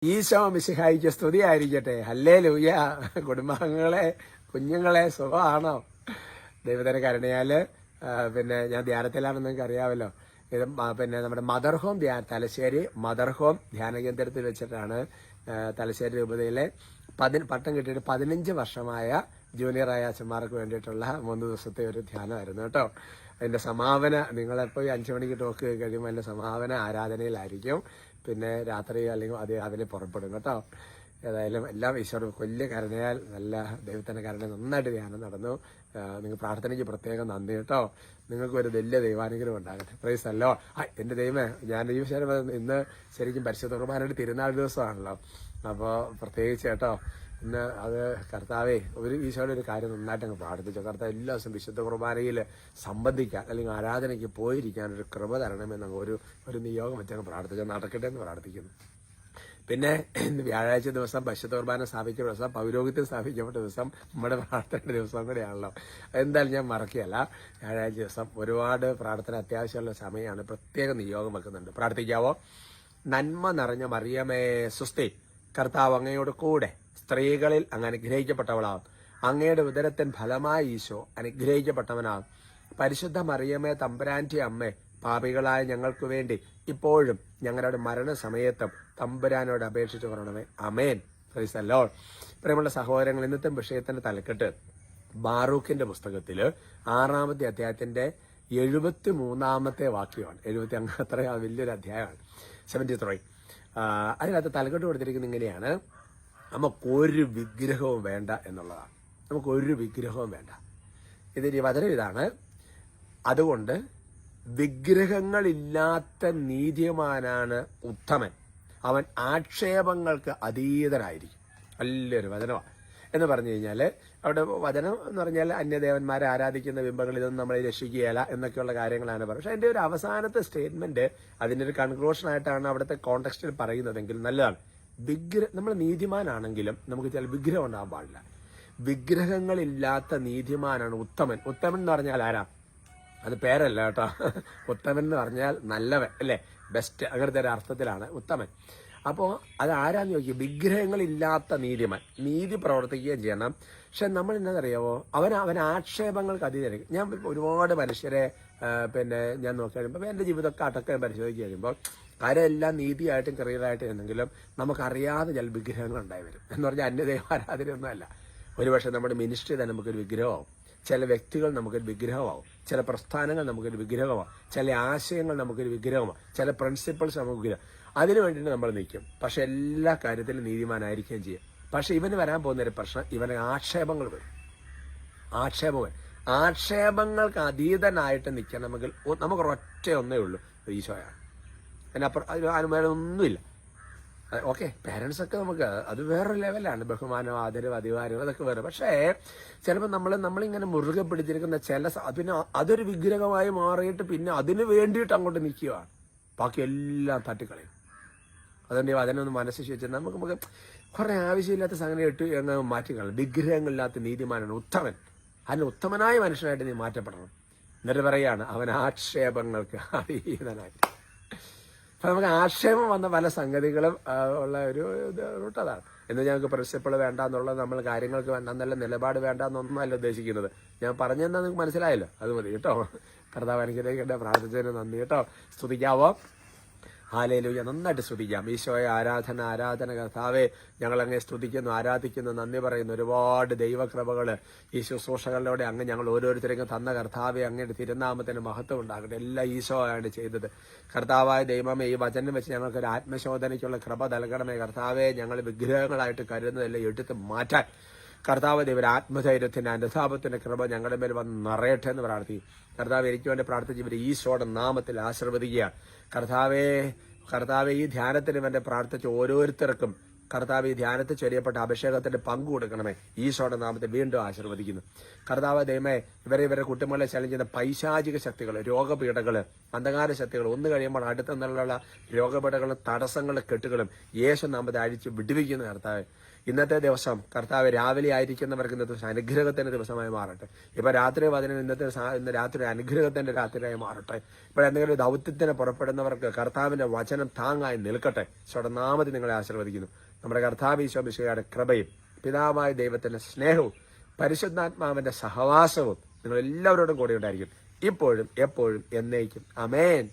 ഈശോ മിശിഹായിക്ക് സ്തുതിയായിരിക്കട്ടെ. ഹല്ലേലൂയ. കുടുംബാംഗങ്ങളെ, കുഞ്ഞുങ്ങളെ, സുഖമാണോ? ദൈവത്തിന്റെ കരുണയാല് പിന്നെ ഞാൻ ധ്യാനത്തിലാണെന്ന് നിങ്ങൾക്ക് അറിയാമല്ലോ. ഇത് പിന്നെ നമ്മുടെ mother home Thalassery mother home ധ്യാന കേന്ദ്രത്തിൽ വെച്ചിട്ടാണ് തലശ്ശേരി രൂപതയിലെ പട്ടം കിട്ടിയിട്ട് 15 വർഷമായ ജൂനിയറായ അച്ഛന്മാർക്ക് വേണ്ടിയിട്ടുള്ള 3 ദിവസത്തെ ഒരു ധ്യാനമായിരുന്നു കേട്ടോ. അതിന്റെ സമാപന നിങ്ങളെപ്പോൾ 5 മണിക്ക് ടോക്ക് കഴിയുമ്പോൾ അതിന്റെ സമാപന ആരാധനയിലായിരിക്കും. പിന്നെ രാത്രി അല്ലെങ്കിൽ അതിനെ പുറപ്പെടും കേട്ടോ. ഏതായാലും എല്ലാം ഈശോയുടെ വലിയ കരുണയാൽ നല്ല ദൈവത്തിന്റെ കരുണ നന്നായിട്ട് ധ്യാനം നടന്നു. നിങ്ങൾ പ്രാർത്ഥനയ്ക്ക് പ്രത്യേകം നന്ദി കേട്ടോ. നിങ്ങൾക്ക് ഒരു വലിയ ദൈവാനുഗ്രഹം ഉണ്ടാകട്ടെ. പ്രൈസ് അല്ലോ. എന്റെ ദൈവമേ, ഞാൻ ഈ വിഷയം ഇന്ന് ശരിക്കും പരിശുദ്ധ കുർബാനയുടെ തിരുനാൾ ദിവസമാണല്ലോ. അപ്പോൾ പ്രത്യേകിച്ച് കേട്ടോ ഇന്ന് അത് കർത്താവേ ഒരു ഈശോയുടെ ഒരു കാര്യം നന്നായിട്ട് അങ്ങ് പ്രാർത്ഥിച്ചു. കർത്താവ് എല്ലാ ദിവസവും വിശുദ്ധ കുർബാനയിൽ സംബന്ധിക്കാൻ അല്ലെങ്കിൽ ആരാധനയ്ക്ക് പോയിരിക്കാൻ ഒരു കൃപ തരണമെന്ന് ഒരു നിയോഗം വെച്ചങ്ങ് പ്രാർത്ഥിച്ചു. നടക്കട്ടെ എന്ന് പ്രാർത്ഥിക്കുന്നു. പിന്നെ ഇന്ന് വ്യാഴാഴ്ച ദിവസം പരിശുദ്ധ കുർബാന സ്ഥാപിക്കുന്ന ദിവസം, പൗരോഹിത്യം സ്ഥാപിക്കപ്പെട്ട ദിവസം, നമ്മുടെ പ്രാർത്ഥനയുടെ ദിവസം കൂടെയാണല്ലോ. എന്തായാലും ഞാൻ മറക്കുകയല്ല. വ്യാഴാഴ്ച ദിവസം ഒരുപാട് പ്രാർത്ഥന അത്യാവശ്യമുള്ള സമയമാണ്. പ്രത്യേക നിയോഗം വെക്കുന്നുണ്ട്. പ്രാർത്ഥിക്കാവോ? നന്മ നിറഞ്ഞ മറിയമേ സുസ്തി, കർത്താവ് അങ്ങയോട് കൂടെ സ്ത്രീകളിൽ അങ്ങ് അനുഗ്രഹിക്കപ്പെട്ടവളാവും. അങ്ങയുടെ ഉദരത്തിൻ ഫലമായി ഈശോ അനുഗ്രഹിക്കപ്പെട്ടവനാവും. പരിശുദ്ധ മറിയമേ തമ്പുരാന്റെ അമ്മേ, പാപികളായ ഞങ്ങൾക്ക് വേണ്ടി ഇപ്പോഴും ഞങ്ങളുടെ മരണസമയത്തും തമ്പുരാനോട് അപേക്ഷിച്ചു പറയണമേ. അമേൻ. Praise the Lord. പ്രിയമുള്ള സഹോദരങ്ങൾ, ഇന്നത്തെ വിഷയത്തിന്റെ തലക്കെട്ട് ബാറൂക്കിന്റെ പുസ്തകത്തില് 6-ാമത്തെ അധ്യായത്തിന്റെ 73-ാമത്തെ വാക്യമാണ്. 70 അത്ര വലിയൊരു അധ്യായമാണ്. 73. അതിനകത്ത് തലക്കെട്ട് കൊടുത്തിരിക്കുന്നത് ഇങ്ങനെയാണ്: നമുക്കൊരു വിഗ്രഹവും വേണ്ട എന്നുള്ളതാണ്. നമുക്കൊരു വിഗ്രഹവും വേണ്ട. ഇതിന്റെ വചനം ഇതാണ്: അതുകൊണ്ട് വിഗ്രഹങ്ങളില്ലാത്ത നീതിമാനാണ് ഉത്തമൻ, അവൻ ആക്ഷേപങ്ങൾക്ക് അതീതനായിരിക്കും. നല്ലൊരു വചനമാണ് എന്ന് പറഞ്ഞു കഴിഞ്ഞാൽ, അവിടെ വചനം എന്ന് പറഞ്ഞാൽ അന്യദേവന്മാരെ ആരാധിക്കുന്ന ബിംബങ്ങൾ ഇതൊന്നും നമ്മളെ രക്ഷിക്കുകയില്ല എന്നൊക്കെയുള്ള കാര്യങ്ങളാണ് പറയുന്നത്. പക്ഷെ അതിന്റെ ഒരു അവസാനത്തെ സ്റ്റേറ്റ്മെന്റ്, അതിന്റെ ഒരു കൺക്ലൂഷൻ ആയിട്ടാണ് അവിടുത്തെ കോണ്ടെക്സ്റ്റിൽ പറയുന്നതെങ്കിൽ നല്ലതാണ്. നമ്മൾ നീതിമാനാണെങ്കിലും നമുക്ക് ചില വിഗ്രഹം ഉണ്ടാകാൻ പാടില്ല. വിഗ്രഹങ്ങളില്ലാത്ത നീതിമാനാണ് ഉത്തമൻ. ഉത്തമൻ എന്ന് പറഞ്ഞാൽ ആരാ? അത് പേരല്ല കേട്ടോ. ഉത്തമൻ എന്ന് പറഞ്ഞാൽ നല്ലവൻ, അല്ലേ? ബെസ്റ്റ്, അങ്ങനത്തെ ഒരു അർത്ഥത്തിലാണ് ഉത്തമൻ. അപ്പോൾ അത് ആരാന്ന് ചോദിക്കും? വിഗ്രഹങ്ങളില്ലാത്ത നീതിമാൻ. നീതി പ്രവർത്തിക്കുകയും ചെയ്യണം. പക്ഷെ നമ്മൾ എന്നറിയാവോ, അവൻ ആക്ഷേപങ്ങൾക്ക് അതീതമായിരിക്കും. ഞാൻ ഒരുപാട് മനുഷ്യരെ ഞാൻ നോക്കി കഴിയുമ്പോൾ എന്റെ ജീവിതമൊക്കെ അടക്കം പരിശോധിച്ച് കഴിയുമ്പോൾ കാര്യമെല്ലാം നീതിയായിട്ടും കരിയറായിട്ടും എന്നെങ്കിലും നമുക്കറിയാതെ ചില വിഗ്രഹങ്ങൾ ഉണ്ടായി വരും. എന്ന് പറഞ്ഞാൽ അന്യദൈവ ആരാധനയൊന്നും അല്ല. ഒരുപക്ഷെ നമ്മുടെ മിനിസ്ട്രി തന്നെ നമുക്കൊരു വിഗ്രഹമാവും. ചില വ്യക്തികൾ നമുക്കൊരു വിഗ്രഹമാവും. ചില പ്രസ്ഥാനങ്ങൾ നമുക്കൊരു വിഗ്രഹമാവും. ചില ആശയങ്ങൾ നമുക്കൊരു വിഗ്രഹമാവും. ചില പ്രിൻസിപ്പിൾസ് നമുക്ക് വിഗ്രഹം. അതിനു വേണ്ടിയിട്ട് നമ്മൾ നിൽക്കും. പക്ഷെ എല്ലാ കാര്യത്തിലും നീതിമാനായിരിക്കുകയും ചെയ്യും. പക്ഷെ ഇവന് വരാൻ പോകുന്നൊരു പ്രശ്നം, ഇവന് ആക്ഷേപങ്ങൾ വരും. ആക്ഷേപങ്ങൾക്ക് അതീതനായിട്ട് നിൽക്കണമെങ്കിൽ നമുക്കൊരൊറ്റ ഒന്നേ ഉള്ളൂ, ഈശോയാണ്. അതിനപ്പുറം അനുമാനമൊന്നുമില്ല. ഓക്കെ, പേരൻസ് ഒക്കെ നമുക്ക് അത് വേറൊരു ലെവലാണ്. ബഹുമാനം, ആദരവ്, അധികാരം, അതൊക്കെ വേറെ. പക്ഷേ ചിലപ്പോൾ നമ്മളിങ്ങനെ മുറുകെ പിടിച്ചിരിക്കുന്ന പിന്നെ അതൊരു വിഗ്രഹമായി മാറിയിട്ട് പിന്നെ അതിന് വേണ്ടിയിട്ട് അങ്ങോട്ട് നിൽക്കുകയാണ്. ബാക്കി എല്ലാം തട്ടിക്കളയും. അതുകൊണ്ട് അതിനൊന്ന് മനസ്സിൽ വെച്ചാൽ നമുക്ക് കുറെ ആവശ്യമില്ലാത്ത സംഗതി ഇട്ട് അങ്ങ് മാറ്റിക്കളയും. വിഗ്രഹങ്ങളില്ലാത്ത നീതിമാനാണ് ഉത്തമൻ. അതിന് ഉത്തമനായ മനുഷ്യനായിട്ട് നീ മാറ്റപ്പെടണം. എന്നിട്ട് പറയാണ് അവൻ ആക്ഷേപങ്ങൾക്ക് അതീതനായി. അപ്പൊ നമുക്ക് ആക്ഷേപം വന്ന പല സംഗതികളും ഉള്ള ഒരു റൂട്ട് അതാണ്. എന്ന് ഞങ്ങൾക്ക് പ്രിൻസിപ്പിൾ വേണ്ട എന്നുള്ളത്, നമ്മൾ കാര്യങ്ങൾക്ക് വേണ്ട എന്നല്ല, നിലപാട് വേണ്ട എന്നൊന്നുമല്ല ഉദ്ദേശിക്കുന്നത്. ഞാൻ പറഞ്ഞെന്താ നിങ്ങൾക്ക് മനസ്സിലായല്ലോ? അത് മതി കേട്ടോ. കർത്താവ് അനുഗ്രഹിക്കട്ടെ. പ്രാർത്ഥിച്ചതിന് നന്ദി കേട്ടോ. സ്തുതിക്കാവോ? ഹല്ലേലൂയ. നന്നായിട്ട് സ്തുതിക്കാം. ഈശോയെ ആരാധന കർത്താവെ, ഞങ്ങളങ്ങനെ സ്തുതിക്കുന്നു, ആരാധിക്കുന്നു, നന്ദി പറയുന്നു. ഒരുപാട് ദൈവകൃപകള് ഈ ശുശ്രൂഷകളിലൂടെ അങ്ങ് ഞങ്ങൾ ഓരോരുത്തരെയും തന്ന കർത്താവെ, അങ്ങയുടെ തിരുനാമത്തിന് മഹത്വം ഉണ്ടാകട്ടെ. എല്ലാം ഈശോയാണ് ചെയ്തത്. കർത്താവായ ദൈവമേ, ഈ വചനം വെച്ച് ഞങ്ങൾക്കൊരു ആത്മശോധനയ്ക്കുള്ള കൃപ നൽകണമേ കർത്താവെ. ഞങ്ങൾ വിഗ്രഹങ്ങളായിട്ട് കരുതുന്നതെല്ലാം എടുത്ത് മാറ്റാൻ കർത്താവ് ദൈവം ആത്മധൈര്യത്തിന്റെ അനുതാപത്തിന്റെ കൃപ ഞങ്ങളുടെ മേൽ വന്ന് നിറയട്ടെ എന്ന് പ്രാർത്ഥിക്കും. കർത്താവ് എനിക്ക് വേണ്ടി പ്രാർത്ഥിച്ച് ഇവരെ ഈശോയുടെ നാമത്തിൽ ആശീർവദിക്കുകയാണ്. കർത്താവെ ഈ ധ്യാനത്തിന് വേണ്ടി പ്രാർത്ഥിച്ച ഓരോരുത്തർക്കും കർത്താവ് ഈ ധ്യാനത്തിൽ ചൊരിയപ്പെട്ട അഭിഷേകത്തിന്റെ പങ്കു കൊടുക്കണമേ. ഈശോയുടെ നാമത്തെ വീണ്ടും ആശീർവദിക്കുന്നു. കർത്താവ് ദൈവമേ, ഇവരുടെ കുട്ടികളെ ചലിക്കുന്ന പൈശാചിക ശക്തികൾ, രോഗപീഠകള്, അന്ധകാര ശക്തികൾ, ഒന്ന് കഴിയുമ്പോൾ അടുത്ത നിന്നുള്ള രോഗപീഠകളും തടസ്സങ്ങളും കെട്ടുകളും യേശു നാമത്തെ അഴിച്ച് വിടുവിക്കുന്ന കർത്താവ്. ഇന്നത്തെ ദിവസം കർത്താവ് രാവിലെ ആയിരിക്കുന്നവർക്ക് ഇന്നത്തെ ദിവസം അനുഗ്രഹത്തിന്റെ ദിവസമായി മാറട്ടെ. ഇപ്പൊ രാത്രി 11 ഇന്ന് രാത്രി അനുഗ്രഹത്തിന്റെ രാത്രിയായി മാറട്ടെ. ഇപ്പോൾ എന്തെങ്കിലും ദൗത്യത്തിന് പുറപ്പെടുന്നവർക്ക് കർത്താവിന്റെ വചനം താങ്ങായി നിൽക്കട്ടെ. സ്വടനാമത്തിൽ നിങ്ങളെ ആശീർവദിക്കുന്നു. നമ്മുടെ കർത്താവ് ഈശോ മിശിഹായുടെ കൃപയും പിതാവായ ദൈവത്തിന്റെ സ്നേഹവും പരിശുദ്ധാത്മാവിന്റെ സഹവാസവും നിങ്ങൾ എല്ലാവരോടും കൂടെ ഉണ്ടായിരിക്കും, ഇപ്പോഴും എപ്പോഴും എന്നേക്കും. ആമേൻ.